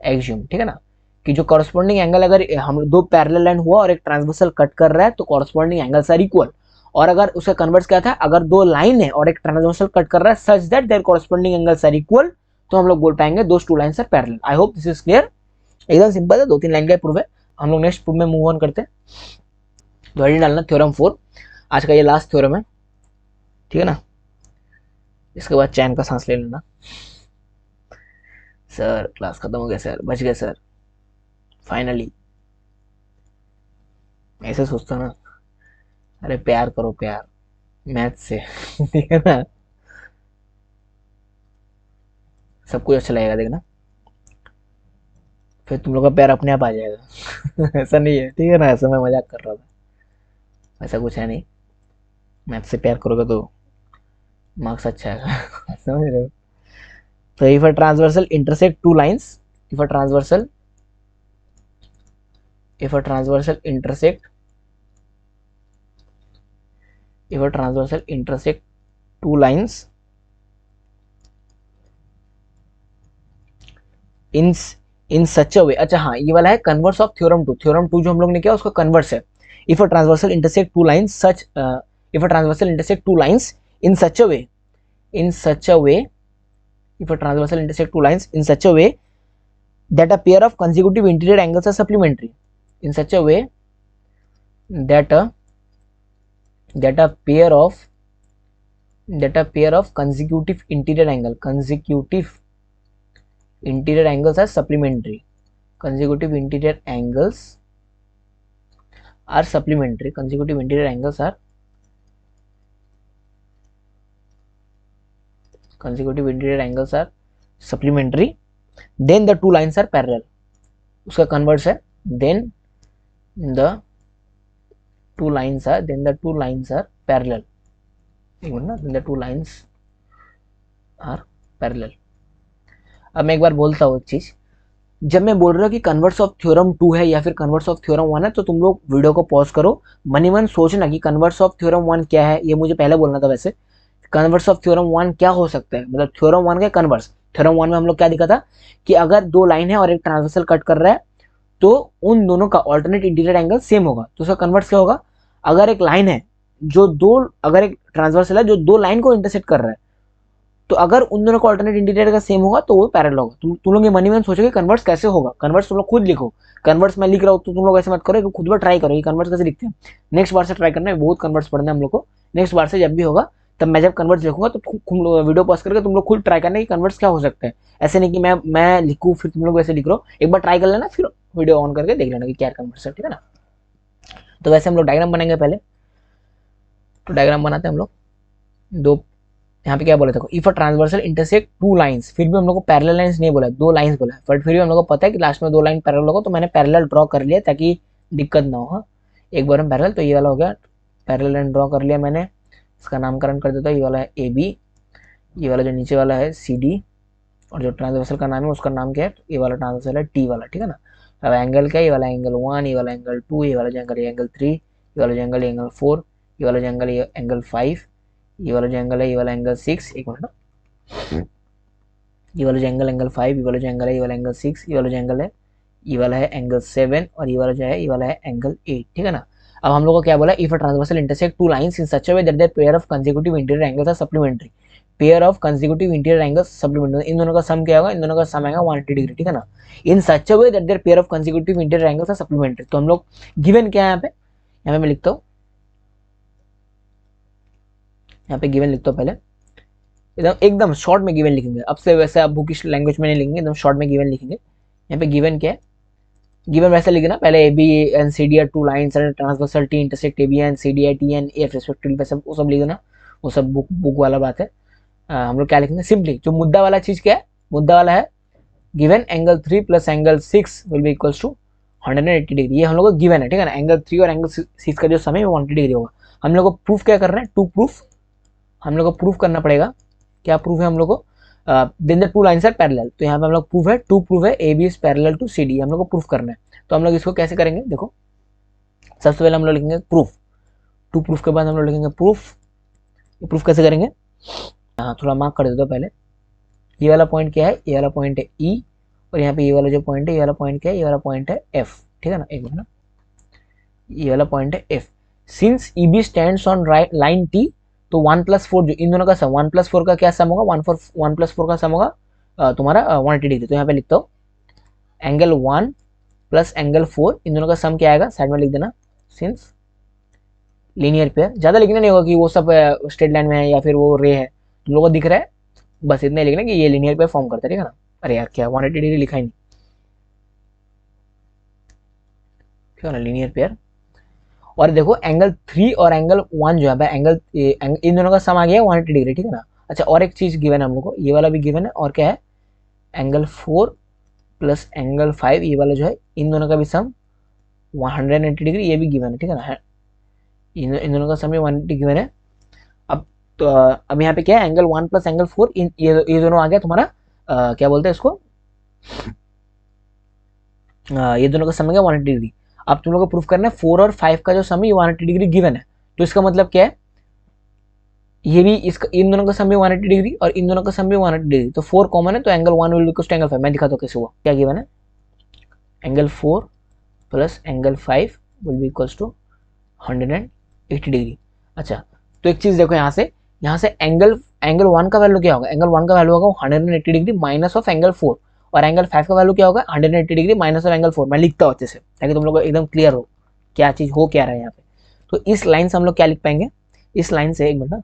axiom, ठीक है ना, कि जो कॉरस्पॉन्डिंग एंगल अगर हम दो पैरेलल लाइन हुआ और एक ट्रांसवर्सल कट कर रहा है तो कॉरस्पॉन्डिंग एंगल्स आर इक्वल, और अगर उसका कन्वर्स क्या था, अगर दो लाइन है और एक ट्रांसवर्सल कट कर रहा है such that their corresponding angles are equal, तो हम लोग बोल पाएंगे those two lines are parallel. I hope this is clear, एकदम सिंपल है, 2-3 लाइन का प्रूफ है। हम लोग नेक्स्ट प्रूफ में मूव ऑन करते हैं। तो हेडिंग डालना थ्योरम 4, आज का ये लास्ट थ्योरम है, ठीक है ना। इसके बाद चैन का सांस ले लेना। सर क्लास खत्म हो गया सर, बच गए सर फाइनली। ऐसे सोचता ना, अरे प्यार करो प्यार मैथ से ठीक है ना, सब कुछ अच्छा लगेगा देखना, फिर तुम लोग का प्यार अपने आप आ जाएगा ऐसा नहीं है ठीक है ना, ऐसा मैं मजाक कर रहा था, ऐसा कुछ है नहीं। मैथ से प्यार करोगे तो मार्क्स अच्छा आएगा समझ रहे हो। तो if a transversal intersect two lines, if a transversal, if a transversal intersect, if a transversal intersect two lines in in such a way, अच्छा हाँ ये वाला है converse of theorem two, theorem two जो हम लोग ने किया उसका कन्वर्स है। If a transversal intersect two lines such, if a transversal intersect two lines in such a way, in such a way, if a transversal intersect two lines in such a way that a pair of consecutive interior angles are supplementary, in such a way that a pair of, that a pair of consecutive interior angle, consecutive interior angles are supplementary, consecutive interior angles are supplementary, consecutive interior angles are, consecutive interior angles are supplementary, then the two lines are parallel, उसका converse है, then the two lines are, then the two lines are parallel, एक minute ना, then the two lines are parallel। अब मैं एक बार बोलता हूँ एक चीज, जब मैं बोल रहा हूँ कि कन्वर्स ऑफ थ्योरम टू है या फिर कन्वर्स ऑफ थ्योरम वन है, तो तुम लोग वीडियो को पॉज करो, मनी मन सोचना कि कन्वर्स ऑफ थ्योरम वन क्या है, ये मुझे पहले बोलना था वैसे। कन्वर्स ऑफ थ्योरम वन क्या हो सकता है, मतलब थ्योरम वन का कन्वर्स, थ्योरम वन में हम लोग क्या दिखा था कि अगर दो लाइन है और एक ट्रांसवर्सल कट कर रहा है तो उन दोनों का ऑल्टरनेट इंटीरियर एंगल सेम होगा, तो उसका कन्वर्स क्या होगा, अगर एक लाइन है जो दो, अगर एक ट्रांसवर्सल है जो दो लाइन को इंटरसेक्ट कर रहा है, तो अगर उन दोनों का ऑल्टरनेट इंटीरियर का सेम होगा तो वो पैरेलल होगा। तुम लोग ये मनी में सोचोगे कन्वर्स कैसे होगा, कन्वर्स तुम लोग खुद लिखो, कन्वर्स मैं लिख रहा हूँ तो तुम लोग ऐसे मत करो, खुद बार ट्राई करो ये कन्वर्स कैसे लिखते हैं, नेक्स्ट बार से ट्राई करना है, बहुत कन्वर्स पढ़ना है हम लोग को, नेक्स्ट बार से जब भी होगा तब मैं जब कन्वर्स लिखूंगा तो तुम लोग वीडियो पॉज करके तुम लोग खुद ट्राई करना कि कन्वर्स क्या हो सकता है, ऐसे नहीं कि मैं लिखूँ फिर तुम लोग वैसे लिख रहे हो, एक बार ट्राई कर लेना फिर वीडियो ऑन करके देख लेना कि क्या कन्वर्स है, ठीक है ना। तो वैसे हम लोग डायग्राम बनाएंगे पहले, तो डायग्राम बनाते हैं हम लोग दो, यहाँ पे क्या बोला देखो, if a transversal intersect two lines, फिर भी हम लोग को पैरेलल लाइंस नहीं बोला, दो लाइंस बोला, बट फिर भी हम लोग को पता है कि लास्ट में दो लाइन पैरेलल होगा, तो मैंने पैरेलल ड्रॉ कर लिया ताकि दिक्कत ना हो। हाँ एक बार हम पैरेलल, तो ये वाला हो गया पैरेलल लाइन ड्रॉ कर लिया मैंने, इसका नामकरण कर देता हूँ, ये वाला है ए बी, ये वाला जो नीचे वाला है सी डी, और जो ट्रांसवर्सल का नाम है उसका नाम क्या है, ये वाला ट्रांसवर्सल है टी वाला, ठीक है ना। अब एंगल क्या है, ये वाला एंगल वन, ये वाला एंगल टू, ये वाला जो एंगल एंगल थ्री, ये वाला जो एंगल 4, ये वाला जो एंगल एंगल 5, ये वाला जो एंगल है ये वाला एंगल 6, एक मिनट ना, ये वाला जो एंगल 5, ये वाला जो एंगल है ये वाला एंगल 6, ये वाला जो एंगल है ये वाला है एंगल 7, और ये वाला जो है ये वाला है एंगल 8, ठीक है ना। अब हम लोग को क्या बोला, if a transversal intersect two lines in such a way that the pair of consecutive interior angles are supplementary, pair of consecutive interior angles supplementary, इन दोनों का सम क्या होगा, इन दोनों का सम आएगा 180 डिग्री, ठीक है ना। In such a way that their pair of consecutive interior angles are supplementary, तो हम लोग गिवन क्या है यहाँ पे मैं लिखता हूँ, यहाँ पे गिवन लिखता हूँ पहले, एकदम एकदम शॉर्ट में गिवन लिखेंगे, अब से वैसे आप बुकिश लैंग्वेज में नहीं लिखेंगे, एकदम शॉर्ट में गिवन लिखेंगे। यहाँ पे गिवन क्या है, गिवन वैसे लिखना, पहले A B and C D are two lines and transversal T intersect A B and C D I T and F respectively, वैसे वो सब लिखना, वो सब बुक वाला बात है। हम लोग क्या लिखेंगे, सिंपली जो मुद्दा वाला चीज क्या है, मुद्दा वाला है given angle 3 plus angle 6 will be equals to 180 degree, ये हम लोग को गिवन है, ठीक है ना। एंगल 3 और एंगल 6 का जो समय है वो 180 डिग्री होगा। हम लोग को प्रूफ क्या करना है, टू प्रूफ, हम लोग को प्रूफ करना पड़ेगा, क्या प्रूफ है हम लोग को, then the two lines are parallel, तो यहाँ पे हम लोग प्रूफ है, टू प्रूफ है A B is parallel to C D, हम लोग को प्रूफ करना है। तो हम लोग इसको कैसे करेंगे, देखो सबसे पहले हम लोग लिखेंगे प्रूफ, टू प्रूफ के बाद हम लोग लिखेंगे प्रूफ, ये प्रूफ कैसे करेंगे, हाँ थोड़ा मार्क कर देते हो पहले, ये वाला पॉइंट क्या है, ये वाला पॉइंट है ई, और यहाँ पे ये वाला जो पॉइंट है, ये वाला पॉइंट क्या है, ये वाला पॉइंट है एफ, ठीक है ना, एक मिनट ना, ये वाला पॉइंट है F, since E B stands on line T, तो 1+4 जो इन दोनों का सम, 1+4 का क्या सम होगा, 1+4 का सम होगा तुम्हारा 180 डिग्री, तो यहाँ पे लिखता हूँ एंगल 1 प्लस एंगल 4, इन दोनों का सम क्या आएगा, साइड में लिख देना, सिंस लीनियर पेयर, ज्यादा लिखना नहीं होगा कि वो सब स्ट्रेट लाइन में है या फिर वो रे है, तुम लोगों को दिख रहा है, बस इतना ही लिखना कि ये लीनियर पेयर फॉर्म करता है, ठीक है ना। अरे यार क्या 180 डिग्री लिखा ही नहीं, ठीक है ना, लीनियर पेयर। और देखो एंगल 3 और एंगल 1 जो है एंगल, इन दोनों का सम आ गया 180 डिग्री, ठीक है ना। अच्छा और एक चीज गिवन है हम लोग को, ये वाला भी गिवन है, और क्या है, एंगल 4 प्लस एंगल 5, ये वाला जो है इन दोनों का भी सम 180 डिग्री, ये भी गिवन है, ठीक है ना। इन दोनों का सम 180 गिवन है। अब तो अब यहाँ पे क्या है, एंगल 1 प्लस एंगल 4, ये दोनों आ गया तुम्हारा, क्या बोलते हैं इसको, ये दोनों का सम है 180 डिग्री। अब तुम लोग को प्रूफ करना है 4 और 5 का जो सम है 180 डिग्री गिवन है, तो इसका मतलब क्या है, ये भी इसका, इन दोनों का सम भी 180 डिग्री और इन दोनों का सम भी 180 डिग्री, तो 4 कॉमन है, तो angle 1 will equal to angle 5। मैं दिखाता हूँ कैसे हुआ, क्या गिवन है, angle 4 plus angle 5 will be equals to 180 degree. अच्छा तो एक चीज देखो, यहाँ से एंगल एंगल 1 का वैल्यू क्या होगा, एंगल 1 का वैल्यू होगा 180 डिग्री माइनस ऑफ एंगल 4, और एंगल 5 का वैल्यू क्या होगा 180 डिग्री माइनस ऑफ एंगल 4। मैं लिखता हूँ अच्छे से ताकि तुम लोग को एकदम क्लियर हो क्या चीज हो क्या रहा है यहाँ पे। तो इस लाइन से हम लोग क्या लिख पाएंगे, इस लाइन से, एक मिनट,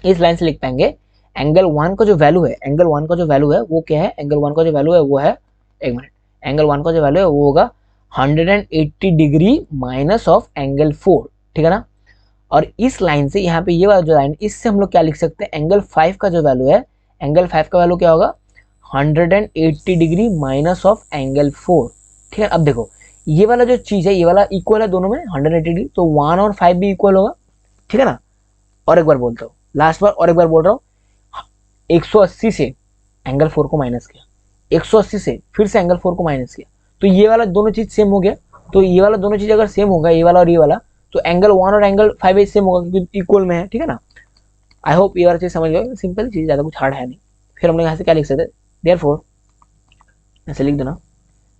इस लाइन से लिख पाएंगे एंगल 1 का जो वैल्यू है, एंगल 1 का जो वैल्यू है वो क्या है, एंगल 1 का जो वैल्यू है वो है, एक मिनट, एंगल 1 का जो वैल्यू है वो होगा 180 डिग्री माइनस ऑफ एंगल 4, ठीक है ना। और इस लाइन से यहाँ पे ये वाला जो लाइन, इससे हम लोग क्या लिख सकते हैं, एंगल 5 का जो वैल्यू है, एंगल 5 का वैल्यू क्या होगा 180 डिग्री माइनस ऑफ एंगल 4, ठीक है। अब देखो ये वाला जो चीज है, ये वाला इक्वल है दोनों में 180 डिग्री, तो 1 और 5 भी इक्वल होगा, ठीक है ना। और एक बार बोलता हूँ, लास्ट बार और एक बार बोल रहा हूँ, 180 से एंगल 4 को माइनस किया, 180 से फिर से एंगल 4 को माइनस किया, तो ये वाला दोनों चीज सेम हो गया। तो ये वाला दोनों चीज अगर सेम होगा, ये वाला और ये वाला, तो एंगल 1 और एंगल 5 सेम होगा क्योंकि इक्वल में है, ठीक है ना। आई होप ये वाला चीज समझ गए, सिंपल चीज, ज्यादा कुछ हार्ड है नहीं। फिर हम लोग यहाँ से क्या लिख सकते हैं, देयरफॉर ऐसे लिख देना,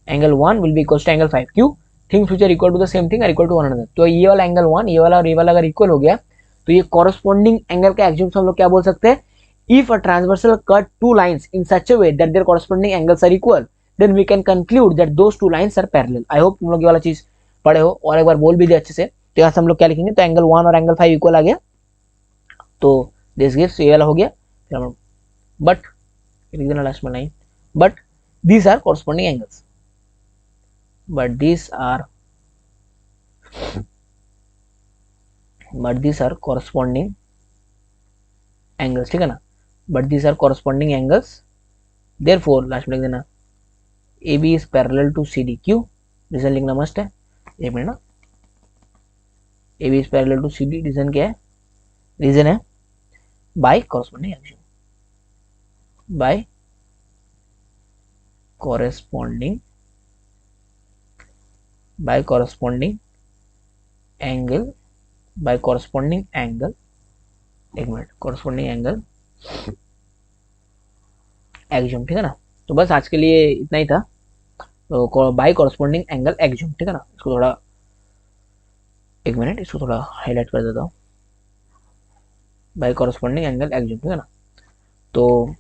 angle 1 will be equal to angle 5, क्यों, things which are equal to the same thing are equal to one another. तो ये वाला एंगल 1, ये वाला और ये वाला अगर इक्वल हो गया, तो ये कॉरस्पॉन्डिंग एंगल का एग्जीम्स हम लोग क्या बोल सकते हैं, if a transversal cut two lines in such a way that their corresponding angles are equal, then we can conclude that those two lines are parallel। I hope तुम लोग ये वाला चीज पढ़े हो और एक बार बोल भी दिया अच्छे से। तो यहाँ से हम लोग क्या लिखेंगे, तो एंगल 1 और एंगल 5 इक्वल आ गया, तो दिस गिव्स, ये वाला हो गया। फिर हम बट लिख देना लास्ट में line, but these are corresponding angles, but these are corresponding angles, ठीक है ना, but these are corresponding angles, therefore last में लिख देना AB is parallel to CD। क्यों, रीजन लिखना मस्ट है, एक मिनट ना, AB is parallel to CD, reason क्या है, रीजन है by corresponding angle, by corresponding angle, by corresponding angle, एक मिनट, कॉरस्पॉन्डिंग एंगल एक्सियम, ठीक है ना। तो बस आज के लिए इतना ही था, तो बाय कॉरस्पॉन्डिंग एंगल एक्सियम, ठीक है ना। इसको थोड़ा, एक मिनट, इसको थोड़ा हाईलाइट कर देता हूँ, बाय कॉरस्पॉन्डिंग एंगल एक्सियम, ठीक है ना। तो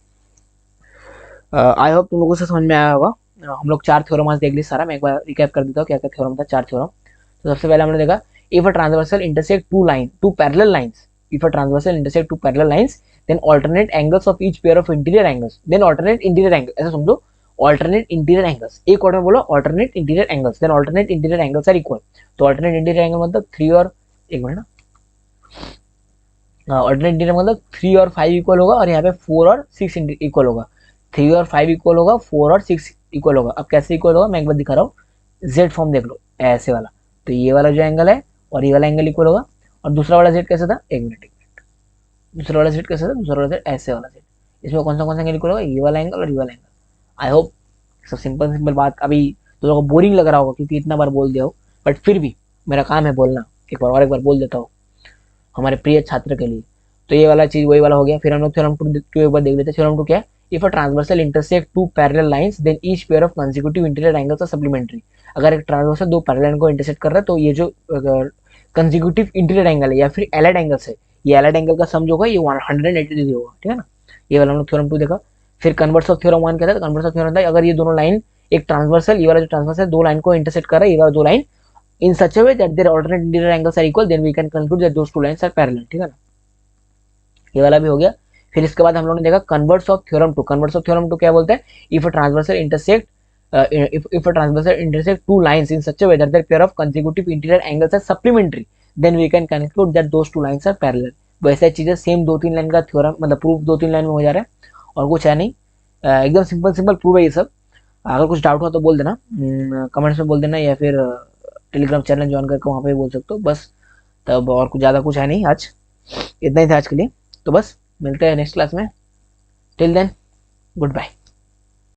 आई होप तुम लोगों से समझ में आया होगा। हम लोग 4 थ्योरम आज देख लिए सारा, मैं एक बार रिकैप कर देता हूँ क्या क्या थ्योरम था, 4 थ्योरम। तो सबसे पहले हमने देखा, if a transversal intersect two parallel lines, if a transversal intersect two parallel lines, then alternate angles of each pair of interior angles, then alternate interior angles, ऐसा समझो, alternate interior angles, एक word में बोलो alternate interior angles, then alternate interior angles are equal। तो alternate interior angle मतलब 3 और, एक minute ना, alternate interior मतलब 3 और 5 इक्वल होगा, और यहाँ पे 4 और 6 इक्वल होगा, 3 और 5 इक्वल होगा, 4 और 6 इक्वल होगा। अब कैसे इक्वल होगा मैं एक बार दिखा रहा हूँ, जेड फॉर्म देख लो ऐसे वाला, तो ये वाला जो एंगल है और ये वाला एंगल इक्वल होगा, और दूसरा वाला जेड कैसे था, एक मिनट, दूसरा वाला सेट कैसे था, दूसरा वाला सेट ऐसे वाला सेट, इसमें कौन सा एंगल इक्वल होगा, ये वाला एंगल और ये वाला एंगल। आई होप सब सिंपल बात, अभी तो लोगों को बोरिंग लग रहा होगा क्योंकि इतना बार बोल दिया हो, बट फिर भी मेरा काम है बोलना, एक बार और एक बार बोल देता हूँ हमारे प्रिय छात्र के लिए। तो ये वाला चीज वही वाला हो गया। फिर हम लोग थ्योरम 2 एक बार देख लेते हैं। थ्योरम 2 क्या है, if a transversal intersect two parallel lines, then each pair of consecutive interior angles are supplementary. अगर एक ट्रांसवर्सल 2 पैरेलल को इंटरसेक्ट कर रहा है, तो ये जो कंसेक्यूटिव इंटीरियर एंगल है या फिर एलाइड एंगल्स है, ये एलाइड एंगल का सम जो होगा ये 180 डिग्री होगा, ठीक है ना। ये वाला हम लोग थ्योरम 2 देखा। फिर कन्वर्स ऑफ थ्योरम 1 कहता है, कन्वर्स ऑफ थ्योरम था अगर ये दोनों लाइन एक ट्रांसवर्सल, ये वाला जो ट्रांसवर्सल 2 लाइन को इंटरसेक्ट कर रहा है, ये वाला 2 line in such a way that their alternate interior angles are equal, then we can conclude that those 2 lines are parallel, ठीक है ना। ये वाला भी हो गया। फिर इसके बाद हम लोगों ने देखा converse of theorem two. Converse of theorem two क्या बोलते हैं? If a transversal intersect if a transversal intersect two lines in such a way that their pair of consecutive interior angles are supplementary, then we can conclude that those two lines are parallel। वैसे चीजें same 2-3 line का theorem, मतलब proof 2-3 line में हो जा रहा है और कुछ है नहीं। एकदम सिंपल सिंपल प्रूफ है ये सब। अगर कुछ डाउट हो तो बोल देना, कमेंट्स में बोल देना, या फिर टेलीग्राम चैनल ज्वाइन करके वहाँ पे बोल सकते हो बस। तब और कुछ ज़्यादा कुछ है नहीं आज, इतना ही था आज के लिए। तो बस मिलते हैं नेक्स्ट क्लास में। Till then, good bye.